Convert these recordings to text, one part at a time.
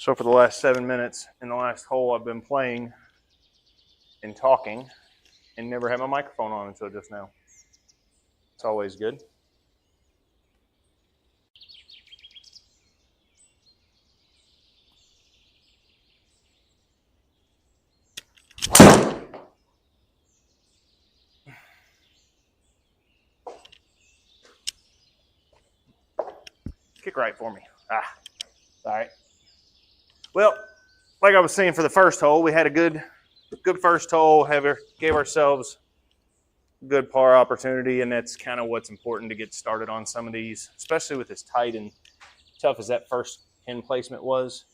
So for the last 7 minutes in the last hole, I've been playing and talking and never had my microphone on until just now. It's always good. Kick right for me. All right. Well, like I was saying for the first hole, we had a good first hole. Gave ourselves a good par opportunity, and that's kind of what's important to get started on some of these, especially with as tight and tough as that first pin placement was.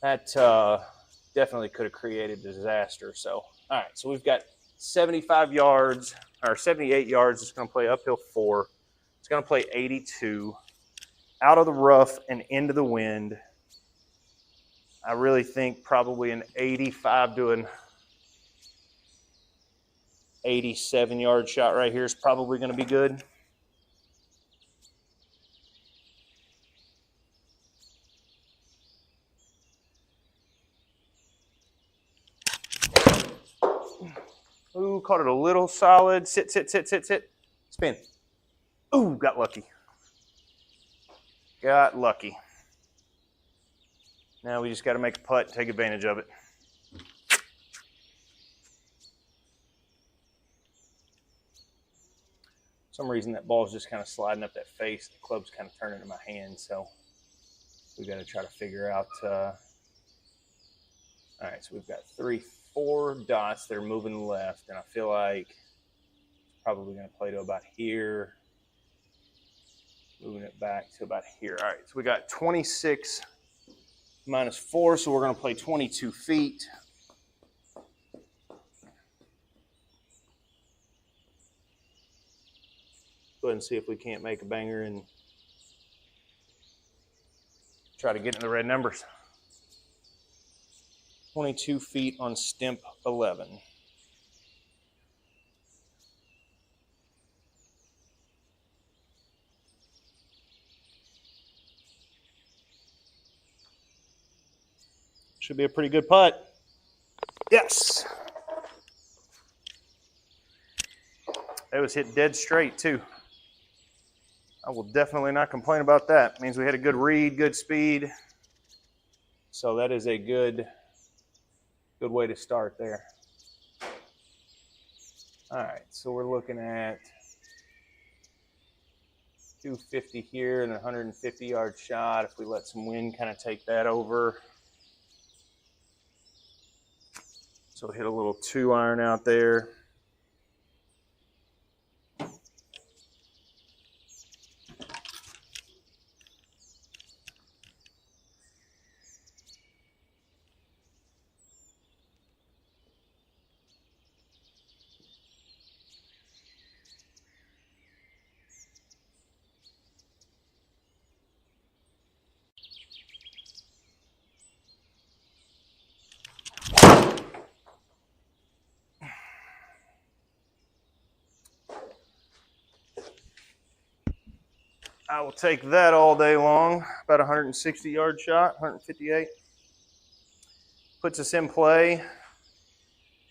That definitely could have created a disaster. So, all right, so we've got 75 yards, or 78 yards. It's going to play uphill 4. It's going to play 82 out of the rough and into the wind. I really think probably an 85 to an 87-yard shot right here is probably going to be good. Ooh, caught it a little solid. Sit. Spin. Ooh, got lucky. Got lucky. Now we just got to make a putt and take advantage of it. For some reason that ball's just kind of sliding up that face. The club's kind of turning in my hand, so we got to try to figure out. All right, so we've got 4 dots that are moving left, and I feel like it's probably going to play to about here. Moving it back to about here. All right, so we got 26 minus 4, so we're going to play 22 feet. Go ahead and see if we can't make a banger and try to get in the red numbers. 22 feet on Stimp 11. Should be a pretty good putt. Yes. That was hit dead straight too. I will definitely not complain about that. It means we had a good read, good speed. So that is a good way to start there. All right, so we're looking at 250 here and a 150-yard shot. If we let some wind kind of take that over. So hit a little 2-iron out there. I will take that all day long. About a 160-yard shot, 158. Puts us in play.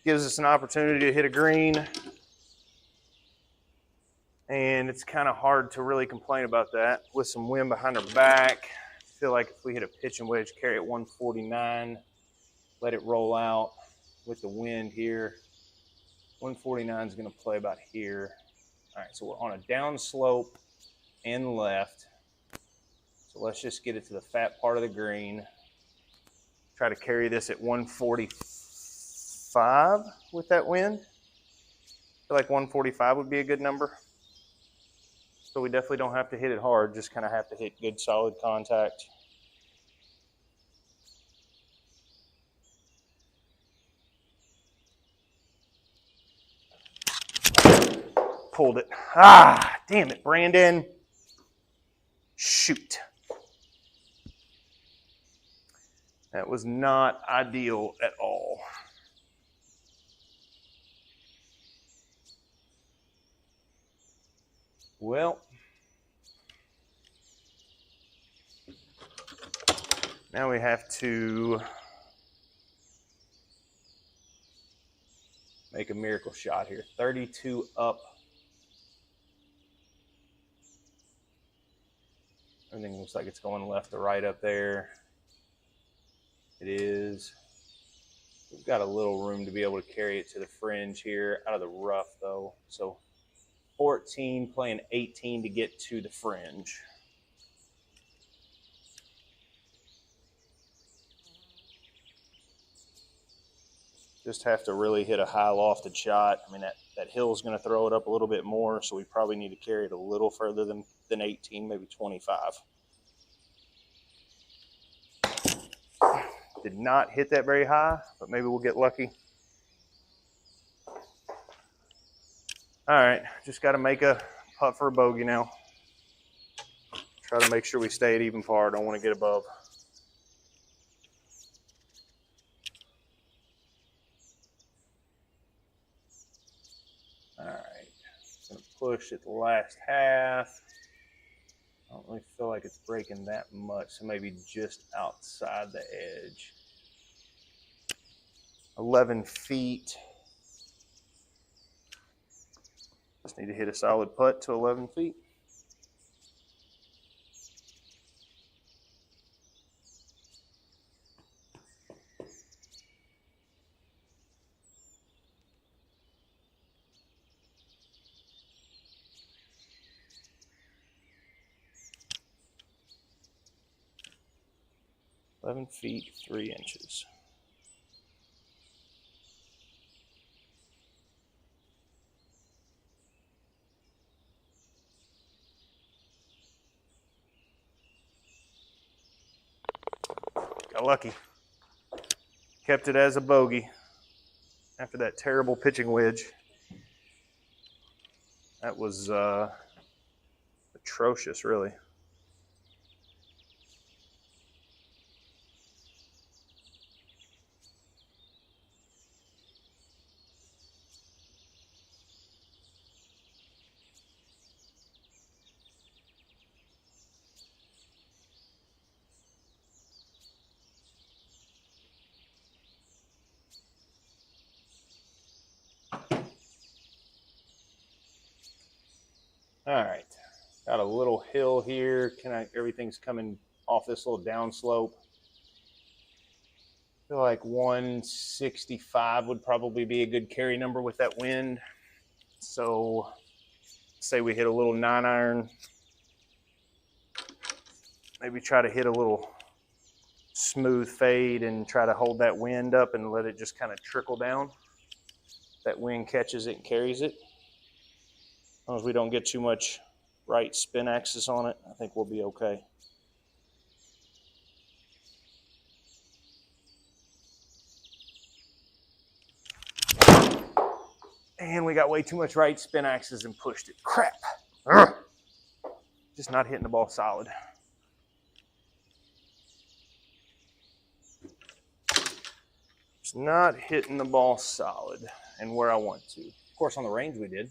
Gives us an opportunity to hit a green. And it's kind of hard to really complain about that. With some wind behind our back, I feel like if we hit a pitching wedge, carry at 149, let it roll out with the wind here. 149 is going to play about here. All right, so we're on a down slope and left. So let's just get it to the fat part of the green. Try to carry this at 145 with that wind. I feel like 145 would be a good number. So we definitely don't have to hit it hard, just kind of have to hit good solid contact. Pulled it. Ah, damn it, Brandon. Shoot. That was not ideal at all. Well, Now we have to make a miracle shot here. 32 up. Everything looks like it's going left to right up there. It is. We've got a little room to be able to carry it to the fringe here, out of the rough though. So 14 playing 18 to get to the fringe. Just have to really hit a high lofted shot. I mean, that hill is going to throw it up a little bit more, so we probably need to carry it a little further than 18, maybe 25. Did not hit that very high, but maybe we'll get lucky. All right, just got to make a putt for a bogey now. Try to make sure we stay at even par. Don't want to get above. All right, gonna push at the last half. I don't really feel like it's breaking that much, so maybe just outside the edge. 11 feet. Just need to hit a solid putt to 11 feet. .11 feet 3 inches. Got lucky. Kept it as a bogey after that terrible pitching wedge. That was atrocious, really. All right, got a little hill here. Everything's coming off this little downslope. I feel like 165 would probably be a good carry number with that wind. So say we hit a little 9-iron. Maybe try to hit a little smooth fade and try to hold that wind up and let it just kind of trickle down. That wind catches it and carries it. As long as we don't get too much right spin axis on it, I think we'll be okay. And we got way too much right spin axis and pushed it. Crap. Ugh. Just not hitting the ball solid. Just not hitting the ball solid and where I want to. Of course, on the range we did.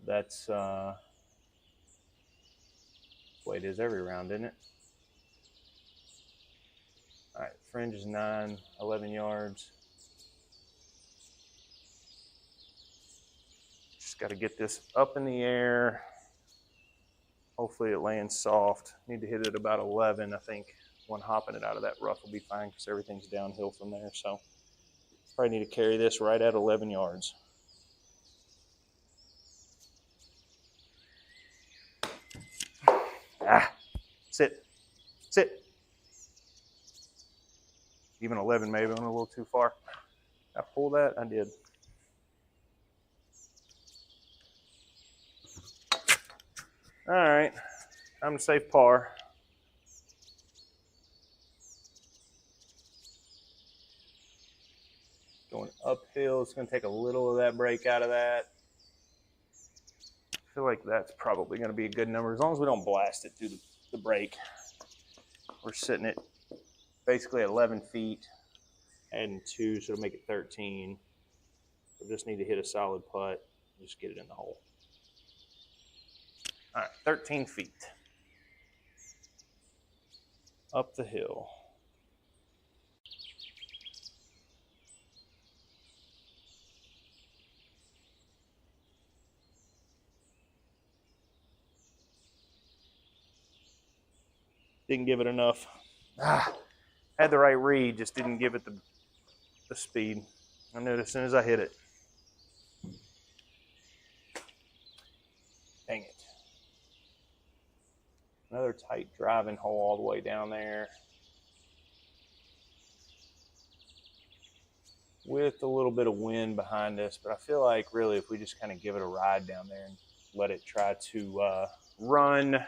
That's the way it is every round, isn't it? All right, fringe is 9, 11 yards. Just got to get this up in the air. Hopefully it lands soft. Need to hit it about 11, I think. One hopping it out of that rough will be fine because everything's downhill from there. So probably need to carry this right at 11 yards. Ah, sit. Even 11 maybe went a little too far. I pull that? I did. All right, time to save par. Going uphill, it's going to take a little of that break out of that. I feel like that's probably going to be a good number as long as we don't blast it through the break. We're sitting at basically 11 feet, adding 2, so it'll make it 13. We just need to hit a solid putt and just get it in the hole. All right, 13 feet. up the hill. Didn't give it enough. Had the right read, just didn't give it the speed. I knew it as soon as I hit it. Dang it. Another tight driving hole all the way down there. With a little bit of wind behind us, but I feel like really if we just kind of give it a ride down there and let it try to run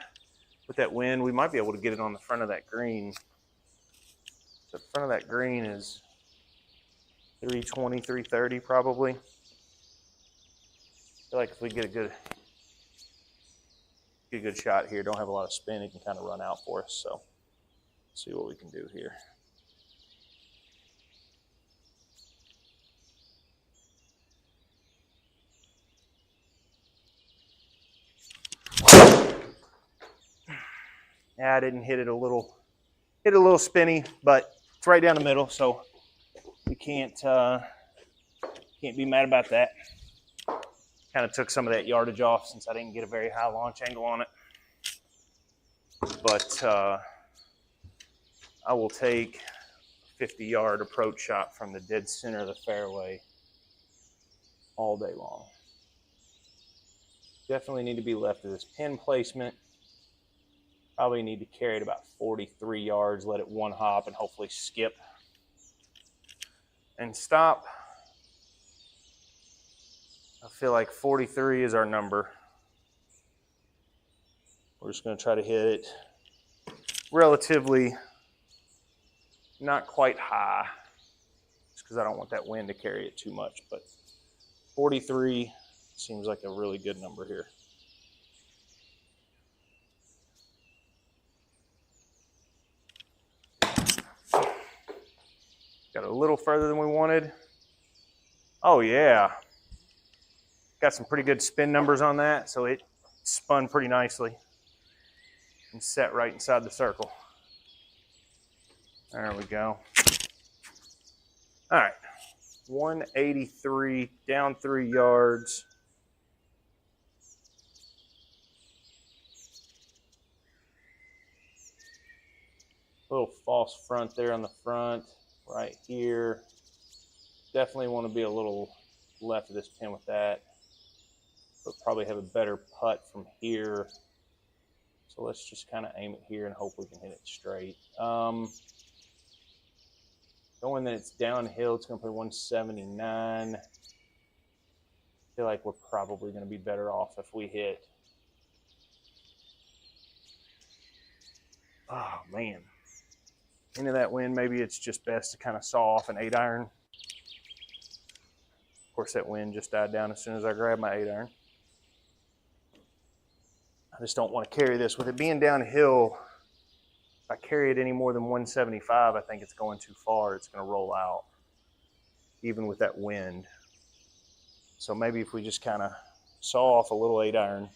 with that wind, we might be able to get it on the front of that green. So the front of that green is 320, 330 probably. I feel like if we get a good shot here, don't have a lot of spin, it can kind of run out for us. So let's see what we can do here. Yeah, I didn't hit it a little spinny, but it's right down the middle, so we can't be mad about that. Kind of took some of that yardage off since I didn't get a very high launch angle on it. But I will take a 50-yard approach shot from the dead center of the fairway all day long. Definitely need to be left of this pin placement. Probably need to carry it about 43 yards, let it one hop, and hopefully skip and stop. I feel like 43 is our number. We're just going to try to hit it relatively not quite high, just because I don't want that wind to carry it too much, but 43 seems like a really good number here. Got a little further than we wanted. Oh yeah. Got some pretty good spin numbers on that, so it spun pretty nicely and set right inside the circle. There we go. All right, 183, down 3 yards. Little false front there on the front, right here. Definitely want to be a little left of this pin with that, but probably have a better putt from here. So let's just kind of aim it here and hope we can hit it straight. Knowing that it's downhill, it's going to play 179. I feel like we're probably going to be better off if we hit. Oh, man. Into that wind, maybe it's just best to kind of saw off an 8-iron. Of course, that wind just died down as soon as I grabbed my 8-iron. I just don't want to carry this. With it being downhill, if I carry it any more than 175, I think it's going too far. It's going to roll out, even with that wind. So maybe if we just kind of saw off a little 8-iron.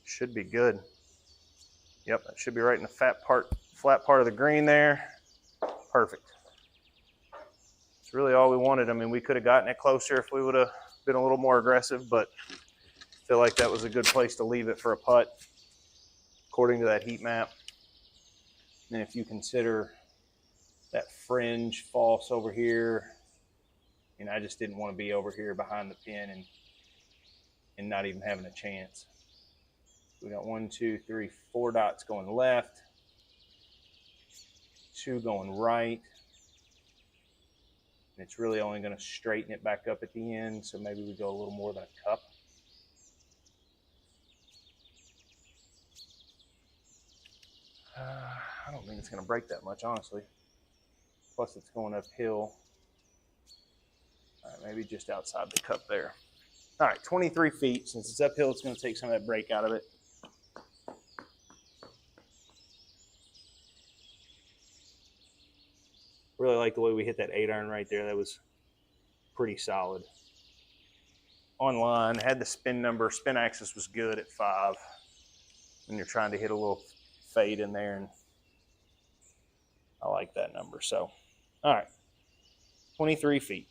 Should be good. Yep, that should be right in the flat part of the green there. Perfect. It's really all we wanted. I mean, we could have gotten it closer if we would have been a little more aggressive, but I feel like that was a good place to leave it for a putt, according to that heat map. And if you consider that fringe false over here, and I just didn't want to be over here behind the pin and not even having a chance. We got 1, 2, 3, 4 dots going left, 2 going right. And it's really only going to straighten it back up at the end, so maybe we go a little more than a cup. I don't think it's going to break that much, honestly. Plus, it's going uphill. All right, maybe just outside the cup there. All right, 23 feet. Since it's uphill, it's going to take some of that break out of it. Really like the way we hit that 8-iron right there. That was pretty solid. Online, had the spin number. Spin axis was good at 5 when you're trying to hit a little fade in there, and I like that number. So, all right, 23 feet.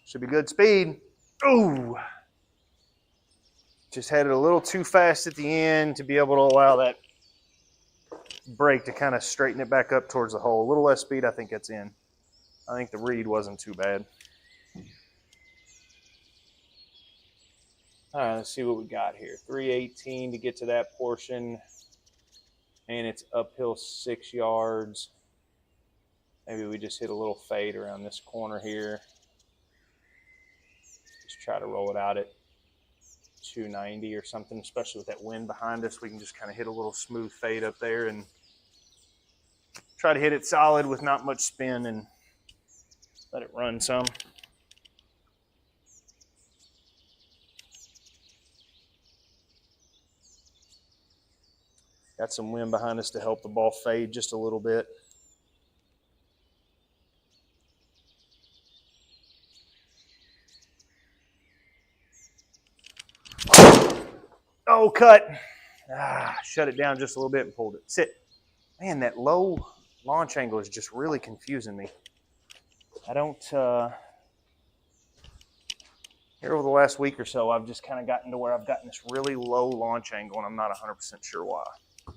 Should be good speed. Ooh. Just had it a little too fast at the end to be able to allow that break to kind of straighten it back up towards the hole. A little less speed, I think that's in. I think the read wasn't too bad. All right, let's see what we got here. 318 to get to that portion. And it's uphill 6 yards. Maybe we just hit a little fade around this corner here. Just try to roll it out at 290 or something, especially with that wind behind us. We can just kind of hit a little smooth fade up there and try to hit it solid with not much spin and let it run some. Got some wind behind us to help the ball fade just a little bit. Oh, cut. Shut it down just a little bit and pulled it. Sit. Man, that low launch angle is just really confusing me. I don't, here over the last week or so, I've just kind of gotten to where I've gotten this really low launch angle, and I'm not 100% sure why. I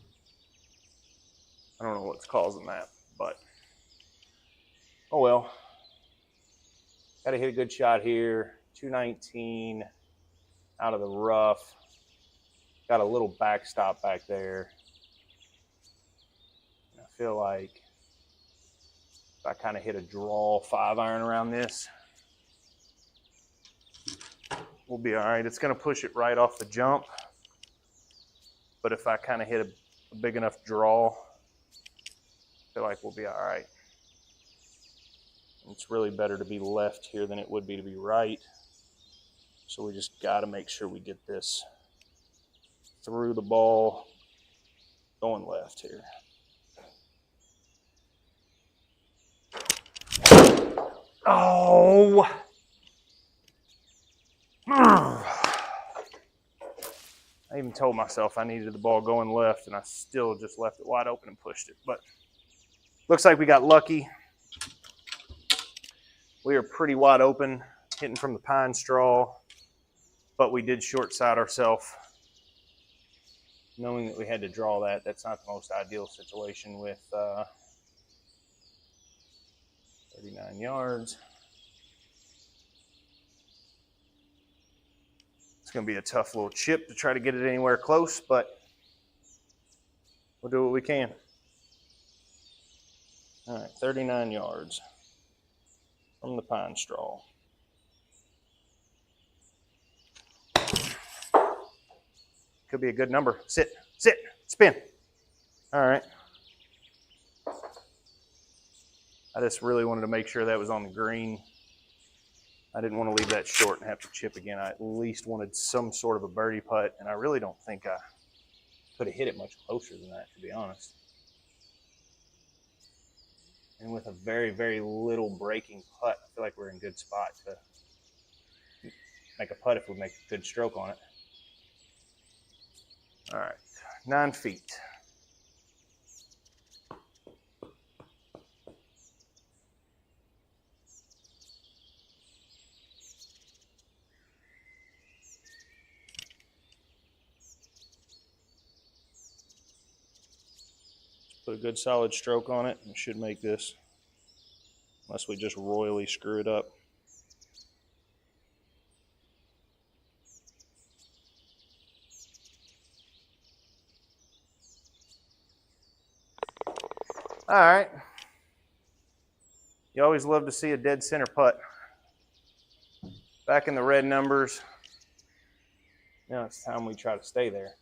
don't know what's causing that, but oh well. Got to hit a good shot here. 219 out of the rough. Got a little backstop back there. I feel like if I kind of hit a draw 5-iron around this, we'll be all right. It's going to push it right off the jump. But if I kind of hit a big enough draw, I feel like we'll be all right. It's really better to be left here than it would be to be right. So we just got to make sure we get this through the ball going left here. Oh! I even told myself I needed the ball going left, and I still just left it wide open and pushed it. But looks like we got lucky. We are pretty wide open, hitting from the pine straw, but we did short side ourselves. Knowing that we had to draw that, that's not the most ideal situation with 39 yards. It's going to be a tough little chip to try to get it anywhere close, but we'll do what we can. All right, 39 yards from the pine straw. Could be a good number. Sit, sit, spin. All right. I just really wanted to make sure that was on the green. I didn't want to leave that short and have to chip again. I at least wanted some sort of a birdie putt, and I really don't think I could have hit it much closer than that, to be honest. And with a very, very little breaking putt, I feel like we're in a good spot to make a putt if we make a good stroke on it. All right, 9 feet. Put a good solid stroke on it, and it should make this, unless we just royally screw it up. All right. You always love to see a dead center putt. Back in the red numbers. Now it's time we try to stay there.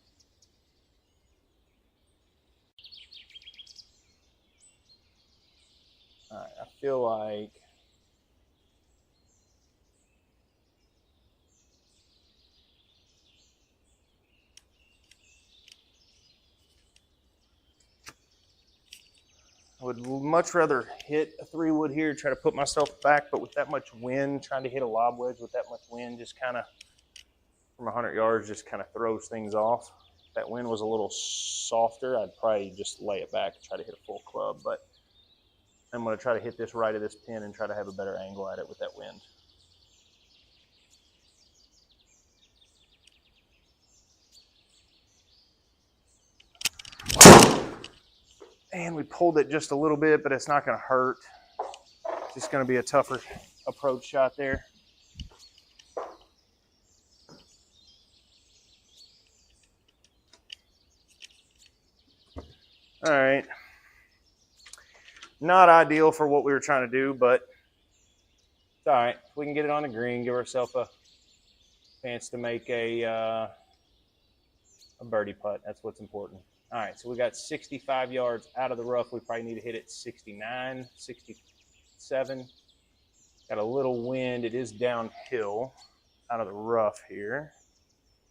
All right, I feel like would much rather hit a 3-wood here, try to put myself back, but with that much wind, trying to hit a lob wedge with that much wind just kind of, from 100 yards, just kind of throws things off. If that wind was a little softer, I'd probably just lay it back and try to hit a full club, but I'm going to try to hit this right of this pin and try to have a better angle at it with that wind. And we pulled it just a little bit, but it's not going to hurt. It's just going to be a tougher approach shot there. All right. Not ideal for what we were trying to do, but it's all right. If we can get it on the green, give ourselves a chance to make a birdie putt. That's what's important. All right, so we got 65 yards out of the rough. We probably need to hit it 69, 67. Got a little wind. It is downhill out of the rough here.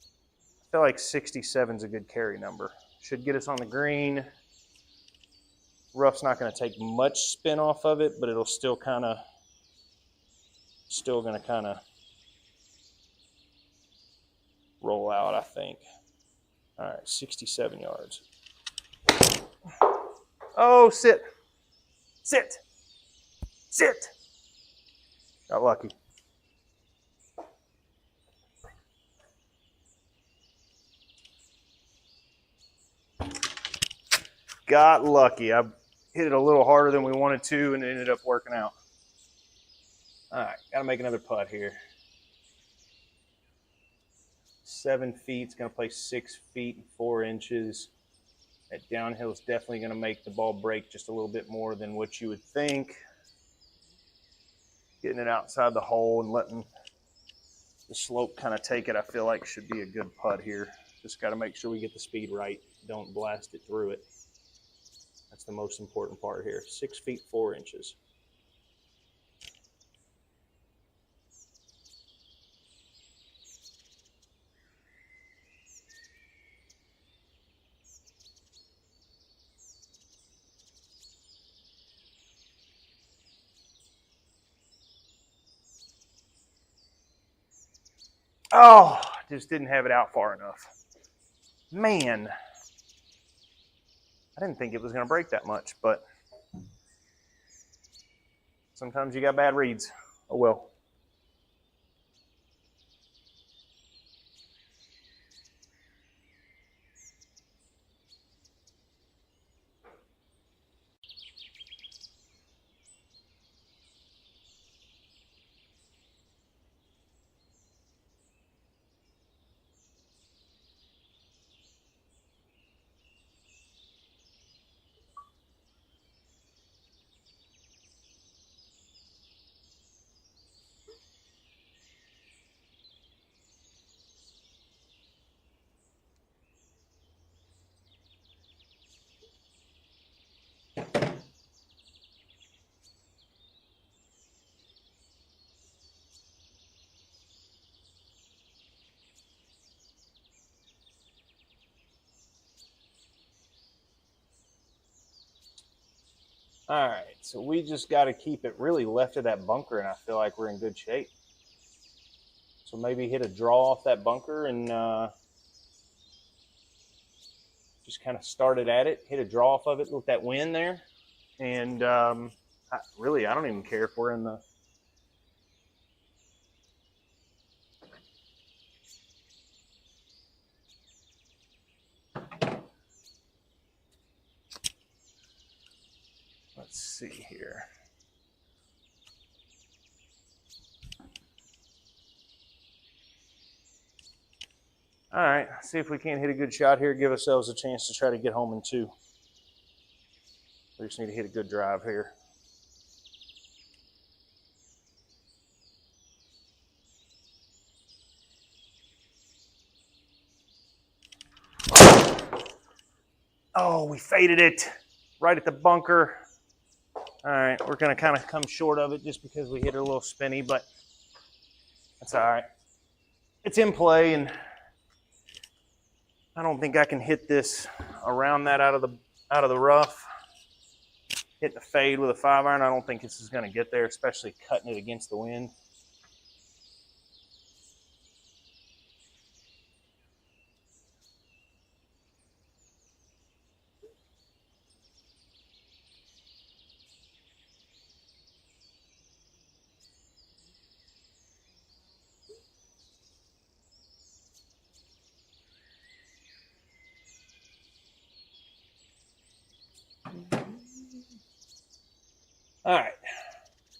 I feel like 67 is a good carry number. Should get us on the green. Rough's not going to take much spin off of it, but it'll still going to roll out, I think. All right, 67 yards. Oh, sit. Sit. Sit. Got lucky. Got lucky. I hit it a little harder than we wanted to, and it ended up working out. All right, got to make another putt here. 7 feet, it's going to play 6 feet and 4 inches. That downhill is definitely going to make the ball break just a little bit more than what you would think. Getting it outside the hole and letting the slope kind of take it, I feel like should be a good putt here. Just got to make sure we get the speed right. Don't blast it through it. That's the most important part here. 6 feet 4 inches. Oh, just didn't have it out far enough. Man, I didn't think it was going to break that much, but sometimes you got bad reads. Oh well. All right, so we just got to keep it really left of that bunker, and I feel like we're in good shape. So maybe hit a draw off that bunker and just kind of started at it, hit a draw off of it with that wind there. And I don't even care if we're in the... Let's see here. All right, see if we can't hit a good shot here, give ourselves a chance to try to get home in 2. We just need to hit a good drive here. Oh, we faded it right at the bunker. All right, we're going to kind of come short of it just because we hit it a little spinny, but that's all right. It's in play, and I don't think I can hit this around that out of the rough. hitting a fade with a 5-iron. I don't think this is going to get there, especially cutting it against the wind. All right,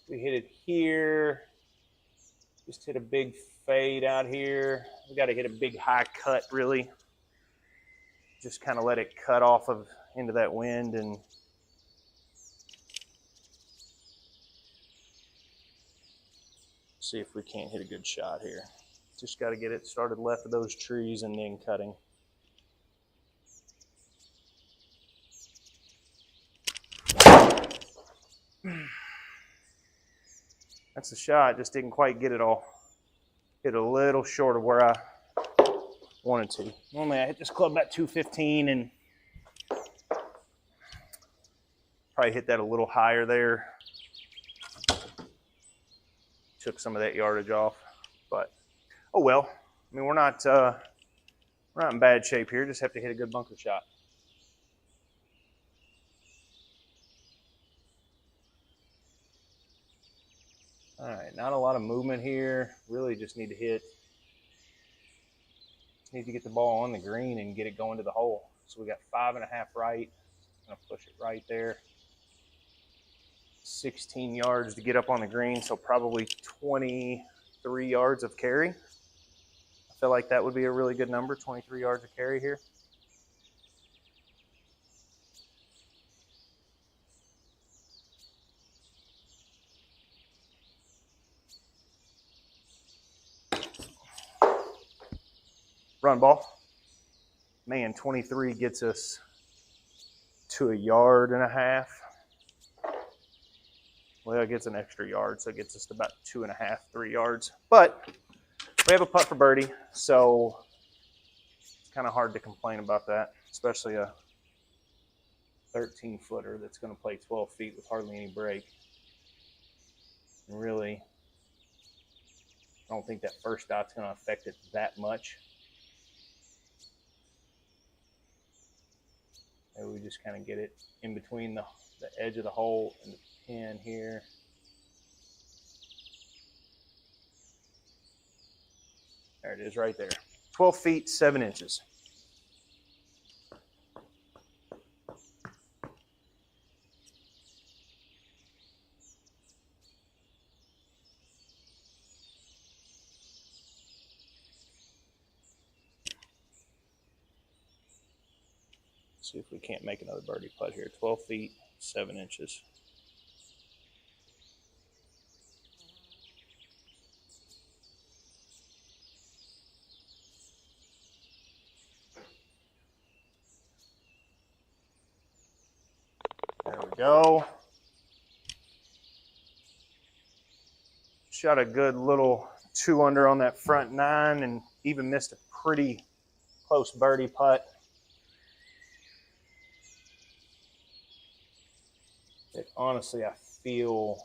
we hit it here. Just hit a big fade out here. We got to hit a big high cut, really. Just kind of let it cut off of into that wind and see if we can't hit a good shot here. Just got to get it started left of those trees and then cutting. That's the shot, just didn't quite get it all. Hit a little short of where I wanted to. Normally I hit this club about 215 and probably hit that a little higher there. Took some of that yardage off, but oh well. I mean, we're not in bad shape here, just have to hit a good bunker shot. All right, not a lot of movement here. Really just need to get the ball on the green and get it going to the hole. So we got 5.5 right. I'm gonna push it right there. 16 yards to get up on the green, so probably 23 yards of carry. I feel like that would be a really good number, 23 yards of carry here. Run ball. Man, 23 gets us to 1.5 yards. Well, it gets an extra yard, so it gets us to about 2.5, 3 yards. But we have a putt for birdie, so it's kind of hard to complain about that, especially a 13-footer that's going to play 12 feet with hardly any break. And really, I don't think that first dot's going to affect it that much. Maybe we just kind of get it in between the edge of the hole and the pin here. There it is right there. 12 feet, 7 inches. See if we can't make another birdie putt here. 12 feet, 7 inches. There we go. Shot a good little 2-under on that front 9 and even missed a pretty close birdie putt. Honestly, I feel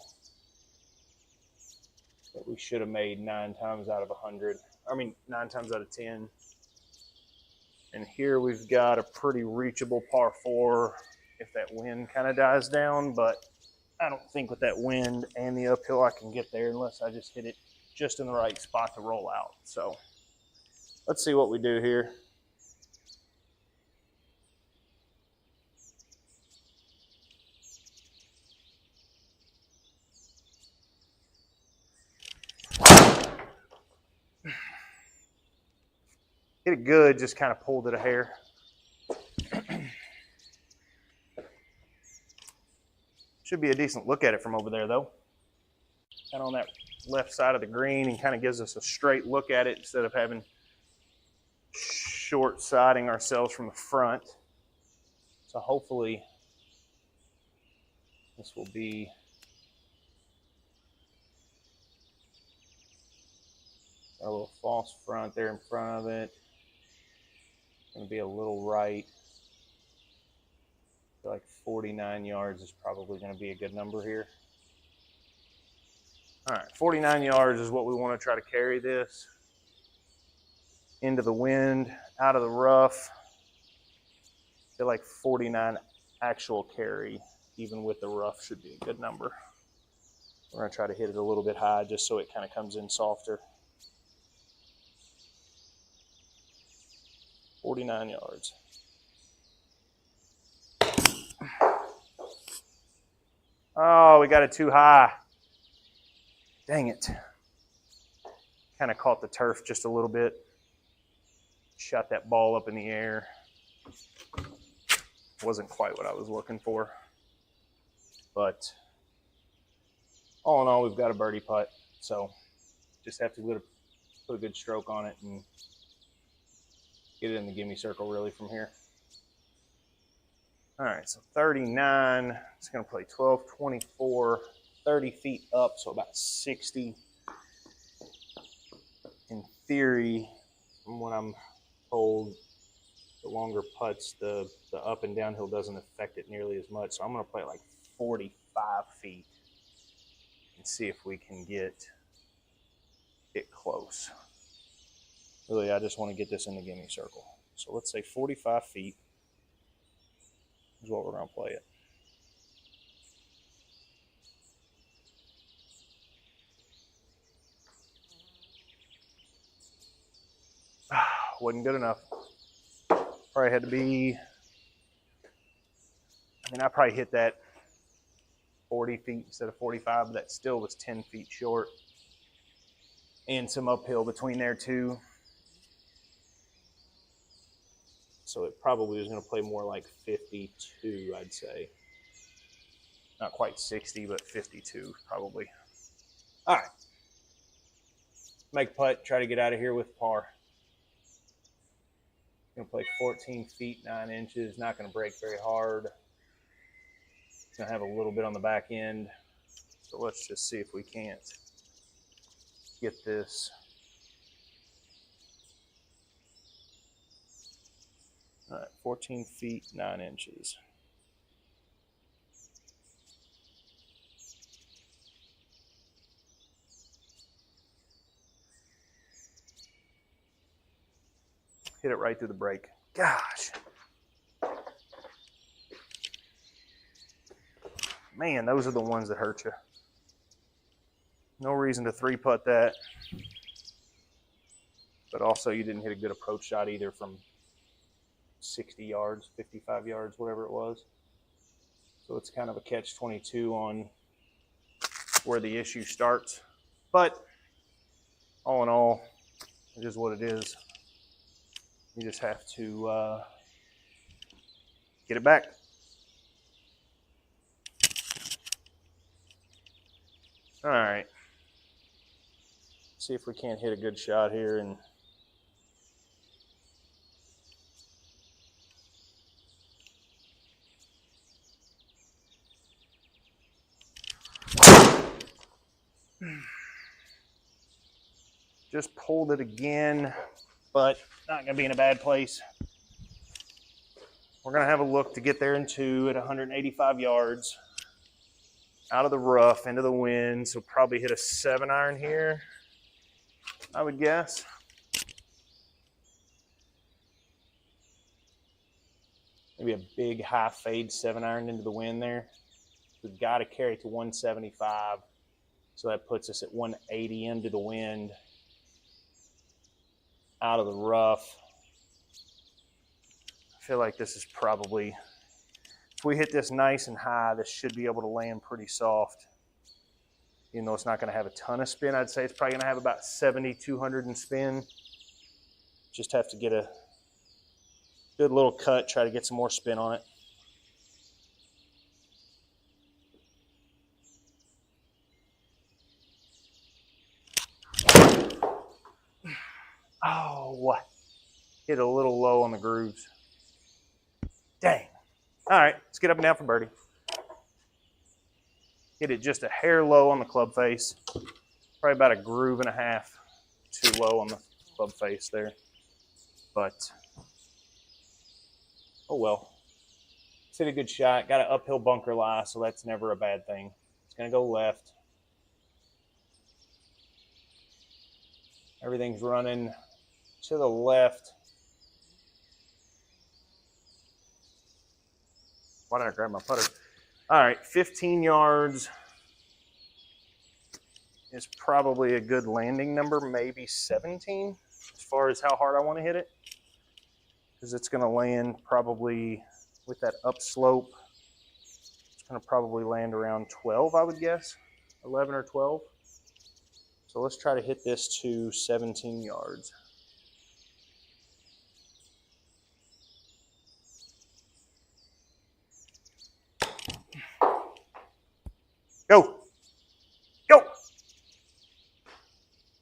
that we should have made 9 times out of 100. I mean, 9 times out of 10. And here we've got a pretty reachable par 4 if that wind kind of dies down, but I don't think with that wind and the uphill I can get there unless I just hit it just in the right spot to roll out. So let's see what we do here. Hit it good, just kind of pulled it a hair. Should be a decent look at it from over there though. Kind of on that left side of the green and kind of gives us a straight look at it instead of having short siding ourselves from the front. So hopefully this will be a little false front there in front of it. Going to be a little right. feel like 49 yards is probably going to be a good number here. All right, 49 yards is what we want to try to carry this. Into the wind, out of the rough. I feel like 49 actual carry, even with the rough, should be a good number. We're going to try to hit it a little bit high just so it kind of comes in softer. 49 yards. Oh, we got it too high. Dang it. Kind of caught the turf just a little bit. Shot that ball up in the air. Wasn't quite what I was looking for. But all in all, we've got a birdie putt. So just have to put a good stroke on it and get it in the gimme circle really from here. All right, so 39. It's going to play 12, 24, 30 feet up, so about 60. In theory, from what I'm told, the longer putts, the up and downhill doesn't affect it nearly as much. So I'm going to play like 45 feet and see if we can get it close. Really, I just want to get this in the gimme circle. So let's say 45 feet is what we're going to play it. Wasn't good enough. Probably had to be, I probably hit that 40 feet instead of 45, but that still was 10 feet short. And some uphill between there too. So it probably was going to play more like 52, I'd say. Not quite 60, but 52 probably. All right. Make putt, try to get out of here with par. Going to play 14 feet, 9 inches. Not going to break very hard. Going to have a little bit on the back end. So let's just see if we can't get this. All right, 14 feet, 9 inches. Hit it right through the break. Gosh. Man, those are the ones that hurt you. No reason to 3-putt that. But also you didn't hit a good approach shot either from 60 yards, 55 yards, whatever it was. So it's kind of a catch-22 on where the issue starts. But all in all, it is what it is. You just have to get it back. All right. See if we can't hit a good shot here and just pulled it again, but not going to be in a bad place. We're going to have a look to get there in 2 at 185 yards. Out of the rough, into the wind, so probably hit a 7-iron here, I would guess. Maybe a big high fade 7-iron into the wind there. We've got to carry to 175, so that puts us at 180 into the wind. Out of the rough. I feel like this is probably, if we hit this nice and high, this should be able to land pretty soft. Even though it's not going to have a ton of spin, I'd say it's probably going to have about 70-200 in spin. Just have to get a good little cut, try to get some more spin on it. Oh, what? Hit a little low on the grooves. Dang. All right, let's get up and down for birdie. Hit it just a hair low on the club face. Probably about a groove and a half too low on the club face there. But, oh well. Let's hit a good shot. Got an uphill bunker lie, so that's never a bad thing. It's going to go left. Everything's running to the left. Why did I grab my putter? All right, 15 yards is probably a good landing number, maybe 17 as far as how hard I want to hit it. Because it's going to land probably with that upslope. It's going to probably land around 12, I would guess, 11 or 12. So let's try to hit this to 17 yards. Go. Go.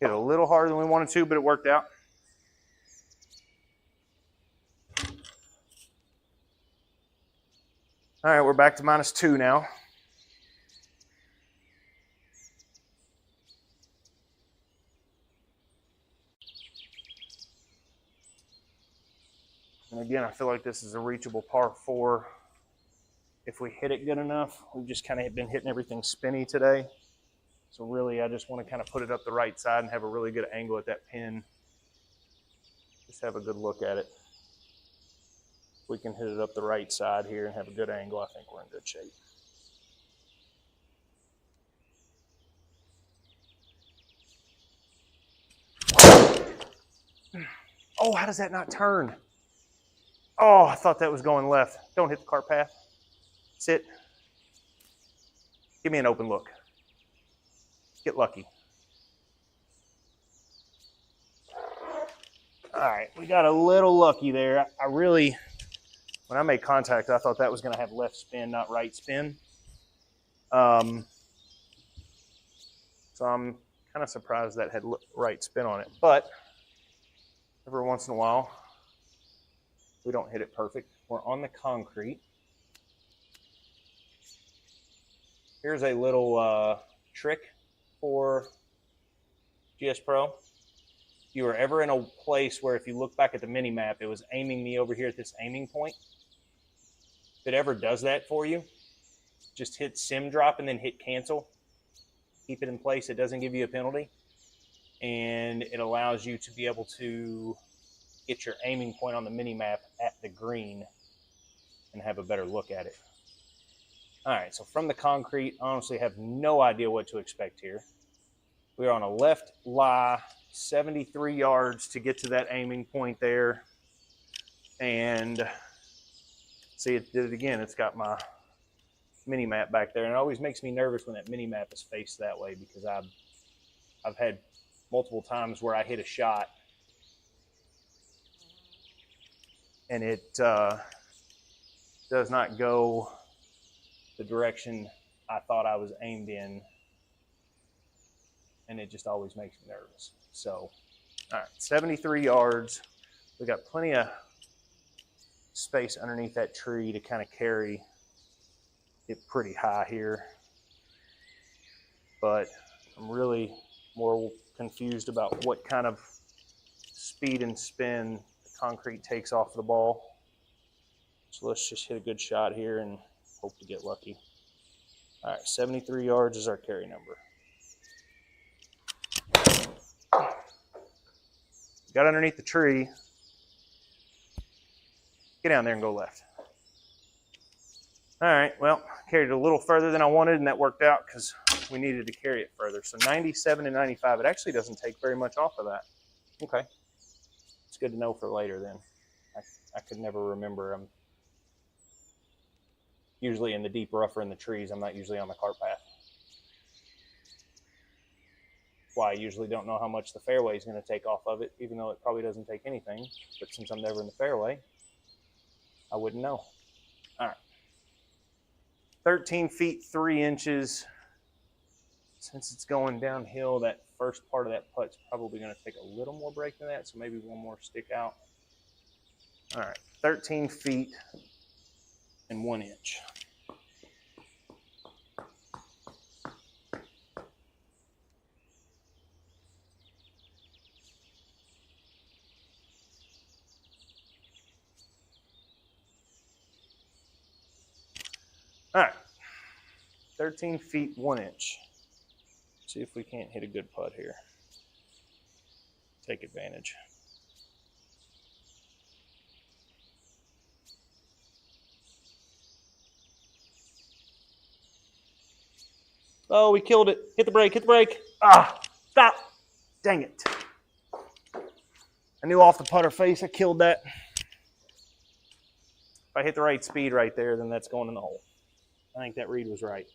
Hit a little harder than we wanted to, but it worked out. All right, we're back to -2 now. And again, I feel like this is a reachable par 4. If we hit it good enough. We've just kind of been hitting everything spinny today. So really, I just want to kind of put it up the right side and have a really good angle at that pin. Just have a good look at it. If we can hit it up the right side here and have a good angle, I think we're in good shape. Oh, how does that not turn? Oh, I thought that was going left. Don't hit the cart path. Sit. Give me an open look. Get lucky. All right, we got a little lucky there. I really, when I made contact, I thought that was going to have left spin, not right spin. So I'm kind of surprised that had right spin on it. But every once in a while, we don't hit it perfect. We're on the concrete. Here's a little trick for GSPro. If you were ever in a place where if you look back at the mini map, it was aiming me over here at this aiming point. If it ever does that for you, just hit sim drop and then hit cancel. Keep it in place. It doesn't give you a penalty. And it allows you to be able to get your aiming point on the mini map at the green and have a better look at it. All right, so from the concrete, I honestly have no idea what to expect here. We're on a left lie, 73 yards to get to that aiming point there. And see, it did it again. It's got my mini map back there. And it always makes me nervous when that mini map is faced that way because I've had multiple times where I hit a shot and it does not go the direction I thought I was aimed in, and it just always makes me nervous. So, all right, 73 yards. We got plenty of space underneath that tree to kind of carry it pretty high here. But I'm really more confused about what kind of speed and spin the concrete takes off the ball. So let's just hit a good shot here and hope to get lucky. All right, 73 yards is our carry number. Got underneath the tree. Get down there and go left. All right, well, carried it a little further than I wanted, and that worked out because we needed to carry it further. So 97 and 95, it actually doesn't take very much off of that. Okay, it's good to know for later then. I could never remember. I'm usually in the deep rougher in the trees. I'm not usually on the cart path. That's why I usually don't know how much the fairway is going to take off of it, even though it probably doesn't take anything. But since I'm never in the fairway, I wouldn't know. All right. 13 feet 3 inches. Since it's going downhill, that first part of that putt's probably going to take a little more break than that, so maybe one more stick out. All right, 13 feet and 1 inch. All right, 13 feet 1 inch. See if we can't hit a good putt here. Take advantage. Oh, we killed it. Hit the brake, hit the brake. Ah, stop. Dang it. I knew off the putter face I killed that. If I hit the right speed right there, then that's going in the hole. I think that read was right.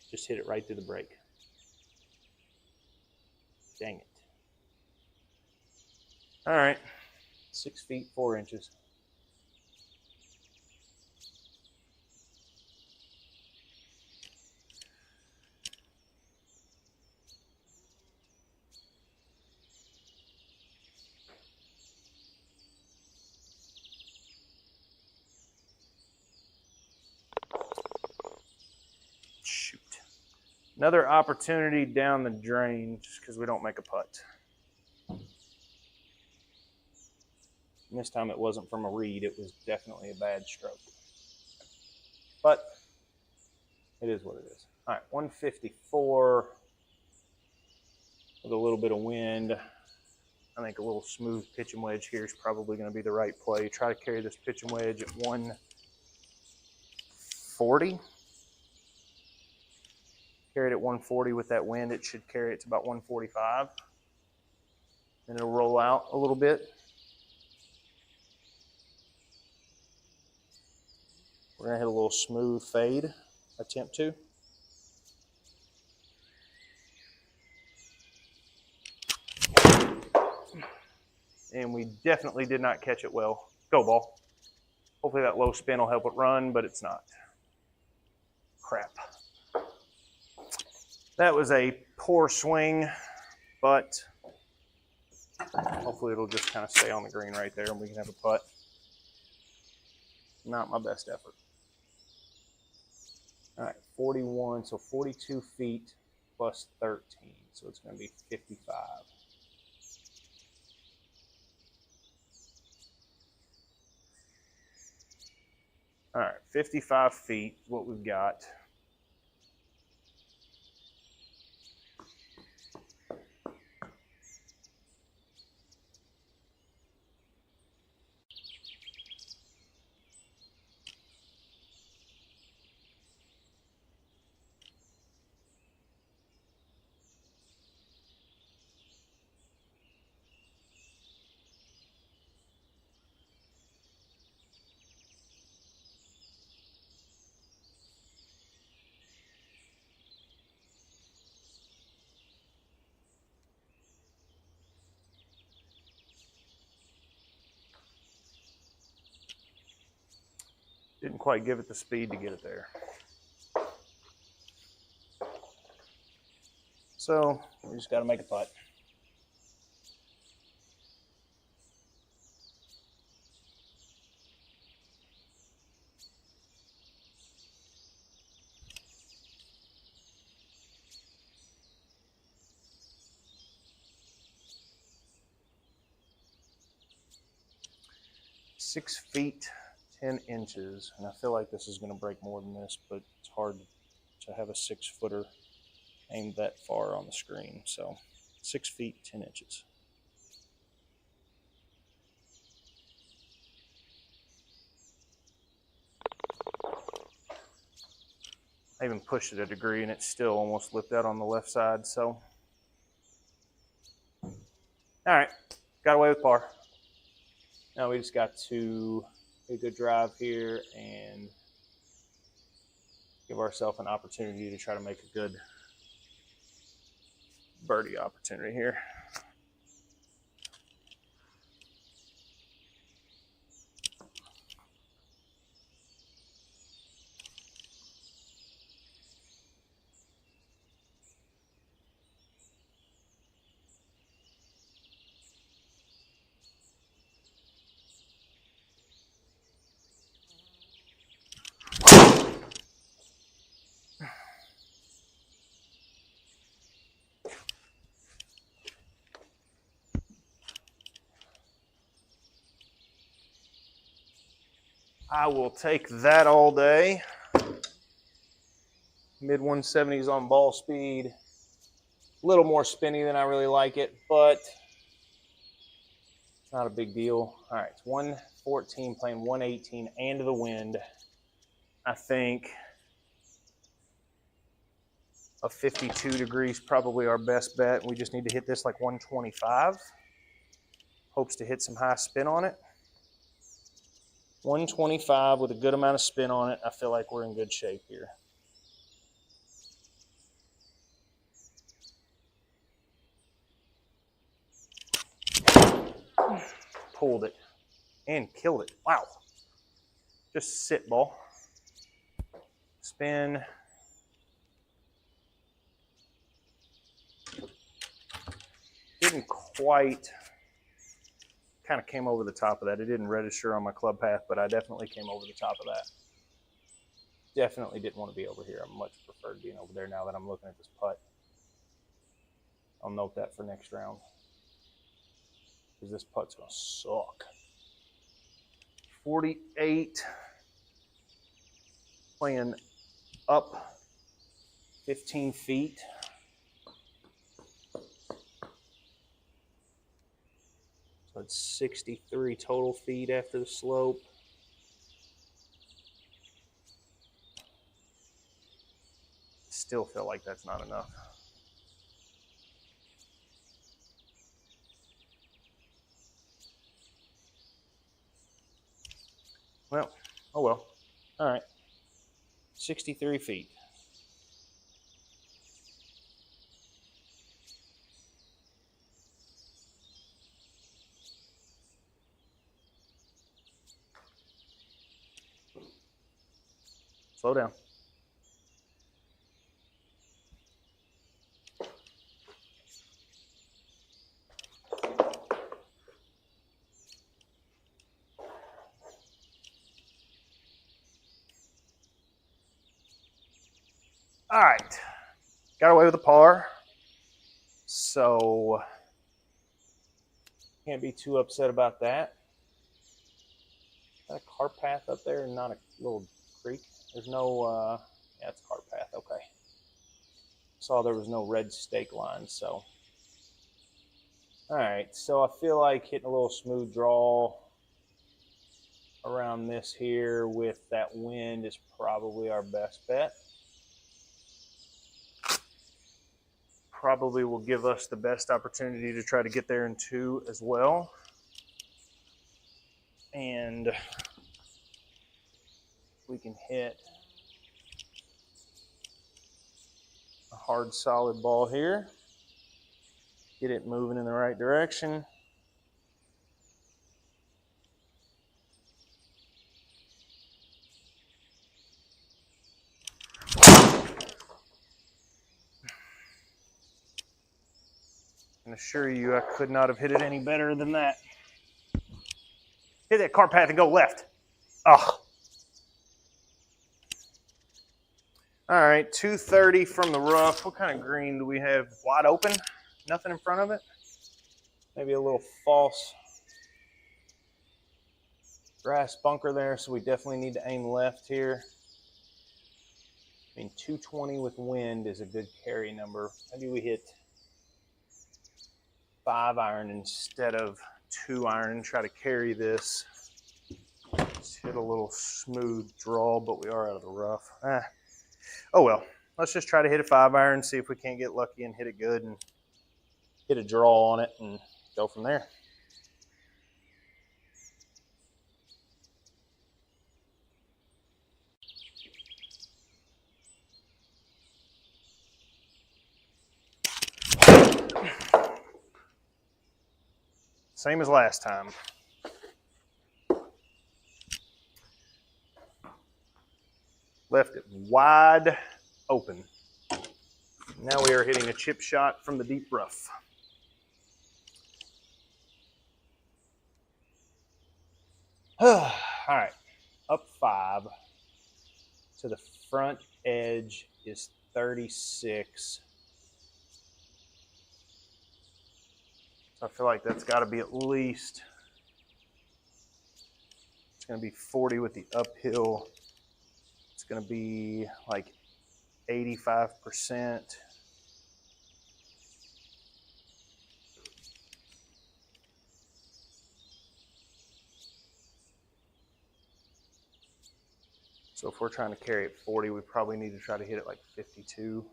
Just hit it right through the brake. Dang it. All right, 6 feet 4 inches. Shoot. Another opportunity down the drain just because we don't make a putt. And this time it wasn't from a read, it was definitely a bad stroke. But it is what it is. All right, 154 with a little bit of wind. I think a little smooth pitching wedge here is probably going to be the right play. Try to carry this pitching wedge at 140. Carry it at 140 with that wind. It should carry it to about 145. And it'll roll out a little bit. We're going to hit a little smooth fade, attempt to. And we definitely did not catch it well. Go ball. Hopefully that low spin will help it run, but it's not. Crap. That was a poor swing, but hopefully it'll just kind of stay on the green right there and we can have a putt. Not my best effort. All right, 41, so 42 feet plus 13, so it's going to be 55. All right, 55 feet is what we've got. Didn't quite give it the speed to get it there. So we just got to make a putt. Six feet 10 inches, and I feel like this is going to break more than this, but it's hard to have a 6-footer aimed that far on the screen. So 6 feet 10 inches. I even pushed it a degree and it still almost lipped out on the left side. So, all right, got away with par. Now we just got to a good drive here and give ourselves an opportunity to try to make a good birdie opportunity here. I will take that all day. Mid 170s on ball speed. A little more spinny than I really like it, but it's not a big deal. All right, it's 114 playing 118 and to the wind. I think a 52 degrees probably our best bet. We just need to hit this like 125. Hopes to hit some high spin on it. 125 with a good amount of spin on it. I feel like we're in good shape here. Pulled it and killed it. Wow. Just sit ball. Spin. Didn't quite, kind of came over the top of that. It didn't register on my club path, but I definitely came over the top of that. Definitely didn't want to be over here. I much preferred being over there now that I'm looking at this putt. I'll note that for next round, because this putt's going to suck. 48, playing up 15 feet. So it's 63 total feet after the slope. Still feel like that's not enough. Well, oh well. All right. 63 feet. Slow down. All right, got away with a par, so can't be too upset about that. Got a cart path up there and not a little creek. There's no, yeah, it's a cart path, okay. Saw there was no red stake line, so. All right, so I feel like hitting a little smooth draw around this here with that wind is probably our best bet. Probably will give us the best opportunity to try to get there in 2 as well. And we can hit a hard, solid ball here. Get it moving in the right direction. I can assure you I could not have hit it any better than that. Hit that cart path and go left. Oh. All right, 230 from the rough. What kind of green do we have? Wide open? Nothing in front of it? Maybe a little false grass bunker there, so we definitely need to aim left here. I mean, 220 with wind is a good carry number. Maybe we hit 5 iron instead of 2 iron and try to carry this. Let's hit a little smooth draw, but we are out of the rough. Oh well, let's just try to hit a 5 iron, see if we can't get lucky and hit it good and hit a draw on it and go from there. Same as last time. Left it wide open. Now we are hitting a chip shot from the deep rough. All right, up 5 to the front edge is 36. So I feel like that's got to be at least, it's going to be 40 with the uphill. It's going to be like 85%. So if we're trying to carry it 40, we probably need to try to hit it like 52.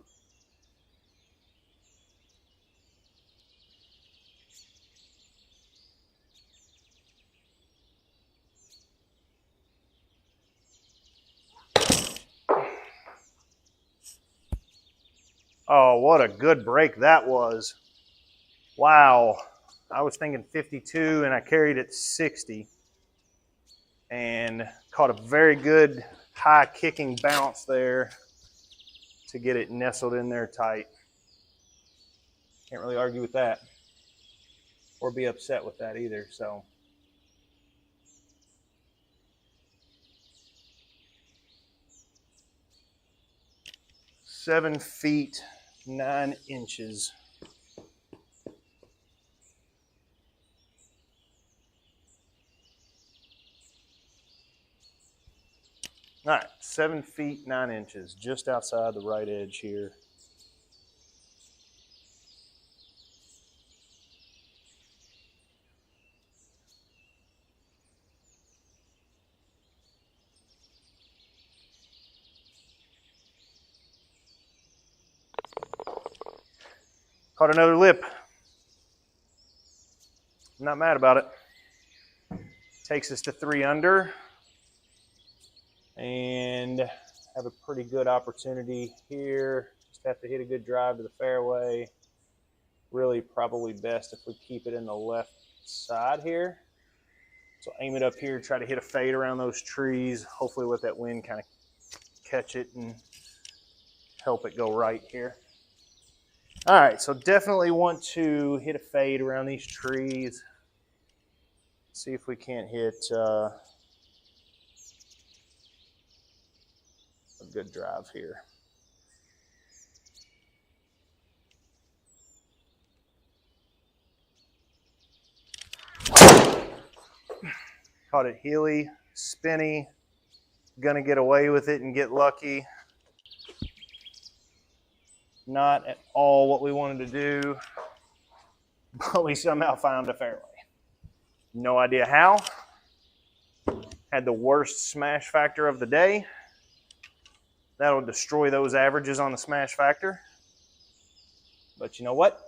Oh, what a good break that was. Wow. I was thinking 52 and I carried it 60 and caught a very good high kicking bounce there to get it nestled in there tight. Can't really argue with that or be upset with that either. So "7 feet 9 inches. All right, 7 feet 9 inches, just outside the right edge here. Caught another lip. I'm not mad about it. Takes us to 3 under. And have a pretty good opportunity here. Just have to hit a good drive to the fairway. Really probably best if we keep it in the left side here. So aim it up here, try to hit a fade around those trees. Hopefully let that wind kind of catch it and help it go right here. All right, so definitely want to hit a fade around these trees. See if we can't hit a good drive here. Caught it heely, spinny, gonna get away with it and get lucky. Not at all what we wanted to do, but we somehow found a fairway. No idea how. Had the worst smash factor of the day. That'll destroy those averages on the smash factor. But you know what?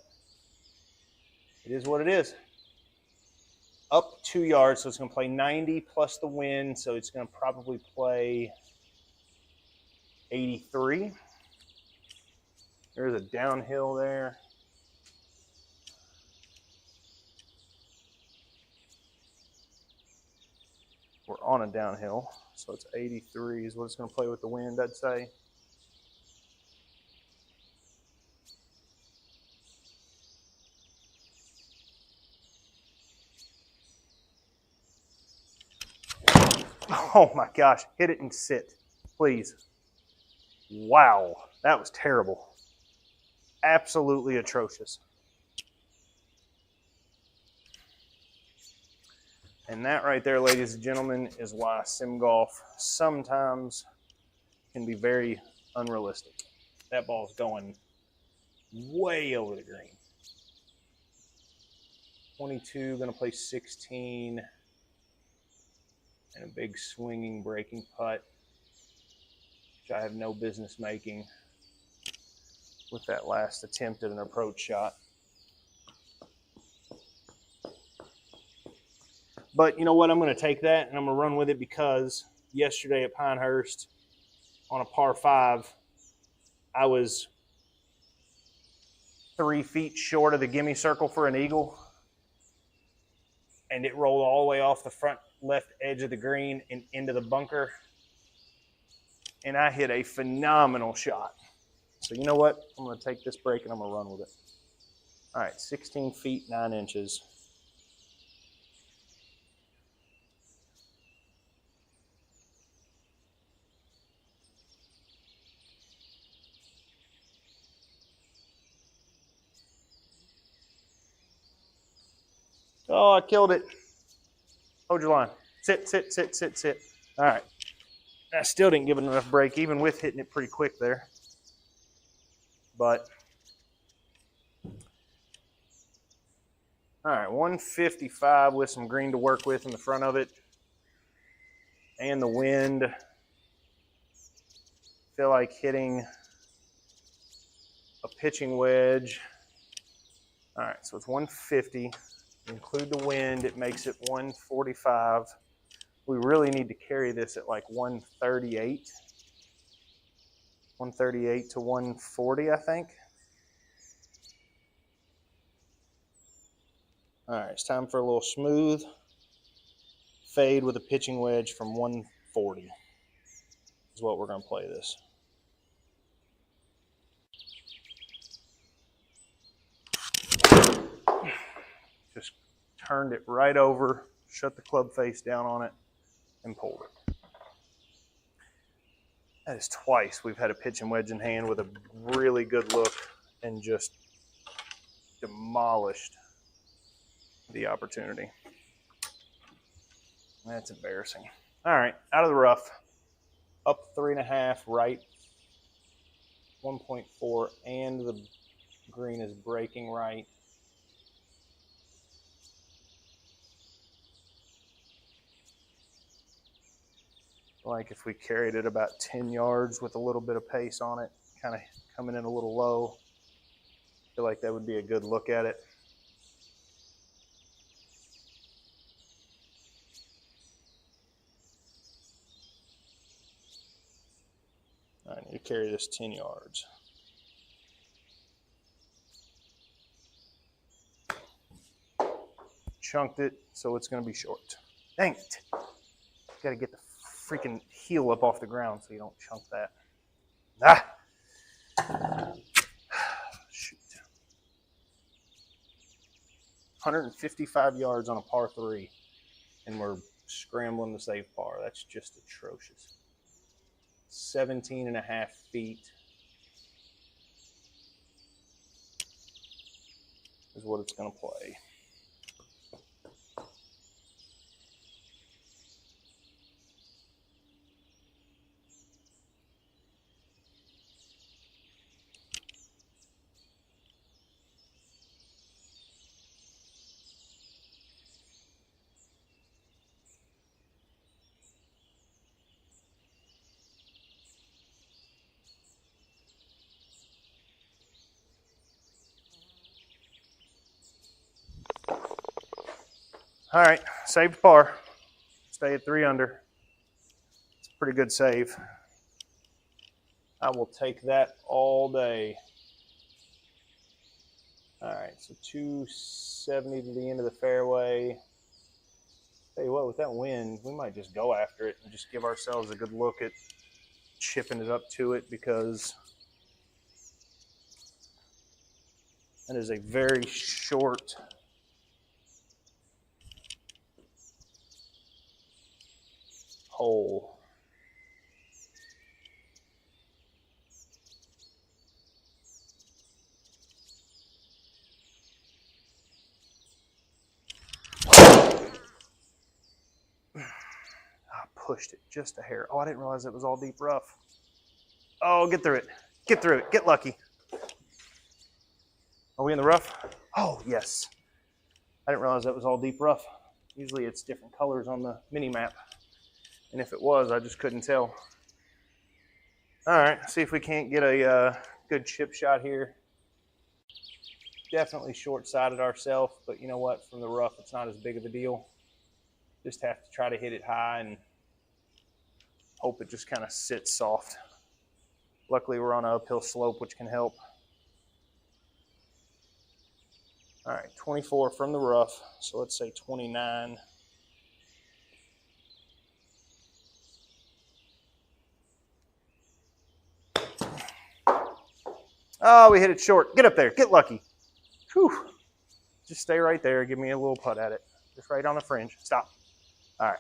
It is what it is. Up 2 yards, so it's going to play 90 plus the wind, so it's going to probably play 83. There's a downhill there. We're on a downhill, so it's 83 is what it's going to play with the wind, I'd say. Oh my gosh, hit it and sit, please. Wow, that was terrible. Absolutely atrocious. And that right there, ladies and gentlemen, is why sim golf sometimes can be very unrealistic. That ball's going way over the green. 22, gonna play 16. And a big swinging breaking putt, which I have no business making with that last attempt at an approach shot. But you know what? I'm going to take that and I'm going to run with it because yesterday at Pinehurst on a par 5, I was 3 feet short of the gimme circle for an eagle. And it rolled all the way off the front left edge of the green and into the bunker. And I hit a phenomenal shot. So you know what? I'm going to take this break and I'm going to run with it. All right, 16 feet 9 inches. Oh, I killed it. Hold your line. Sit, sit, sit, sit, sit. All right. I still didn't give it enough break, even with hitting it pretty quick there. but all right, 155 with some green to work with in the front of it. And the wind. Feel like hitting a pitching wedge. All right, so it's 150. Include the wind, it makes it 145. We really need to carry this at like 138. 138 to 140, I think. All right, it's time for a little smooth fade with a pitching wedge from 140 is what we're going to play this. Just turned it right over, shut the club face down on it, and pulled it. That is twice we've had a pitching wedge in hand with a really good look and just demolished the opportunity. That's embarrassing. All right, out of the rough, up 3.5, right 1.4, and the green is breaking right. Like if we carried it about 10 yards with a little bit of pace on it, kind of coming in a little low, I feel like that would be a good look at it. I need to carry this 10 yards. Chunked it, so it's going to be short. Dang it. Got to get the freaking heel up off the ground so you don't chunk that. Ah! Shoot. 155 yards on a par 3, and we're scrambling to save par. That's just atrocious. 17.5 feet is what it's going to play. All right, saved par. Stay at 3 under. It's a pretty good save. I will take that all day. All right, so 270 to the end of the fairway. Tell you what, with that wind, we might just go after it and just give ourselves a good look at chipping it up to it, because that is a very short hole. I pushed it just a hair. Oh, I didn't realize it was all deep rough. Oh, get through it. Get through it. Get lucky. Are we in the rough? Oh, yes. I didn't realize that was all deep rough. Usually it's different colors on the mini map. And if it was, I just couldn't tell. All right, see if we can't get a good chip shot here. Definitely short-sided ourselves, but you know what? From the rough, it's not as big of a deal. Just have to try to hit it high and hope it just kind of sits soft. Luckily, we're on an uphill slope, which can help. All right, 24 from the rough, so let's say 29. Oh, we hit it short. Get up there. Get lucky. Whew. Just stay right there. Give me a little putt at it. Just right on the fringe. Stop. All right.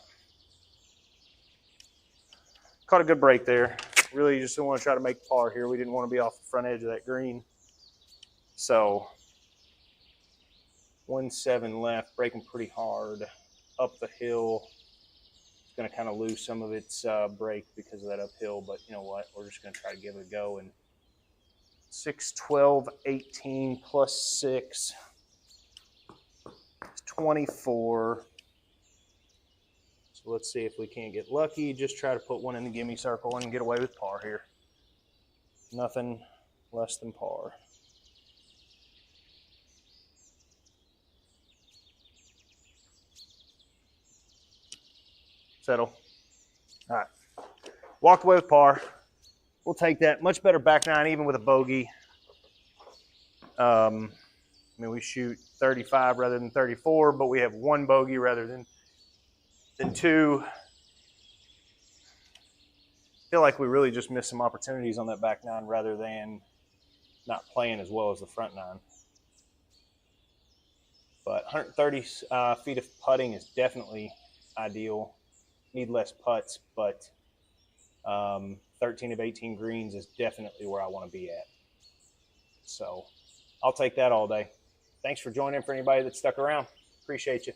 Caught a good break there. Really just didn't want to try to make par here. We didn't want to be off the front edge of that green. So 1-7 left, breaking pretty hard up the hill. It's going to kind of lose some of its break because of that uphill, but you know what? We're just going to try to give it a go and 6, 12, 18 plus 6, 24. So let's see if we can't get lucky. Just try to put one in the gimme circle and get away with par here. Nothing less than par. Settle. All right. Walked away with par. We'll take that. Much better back nine, even with a bogey. I mean, we shoot 35 rather than 34, but we have one bogey rather than two. I feel like we really just missed some opportunities on that back nine rather than not playing as well as the front nine. But 130 feet of putting is definitely ideal. Need less putts, but 13 of 18 greens is definitely where I want to be at. So I'll take that all day. Thanks for joining for anybody that stuck around. Appreciate you.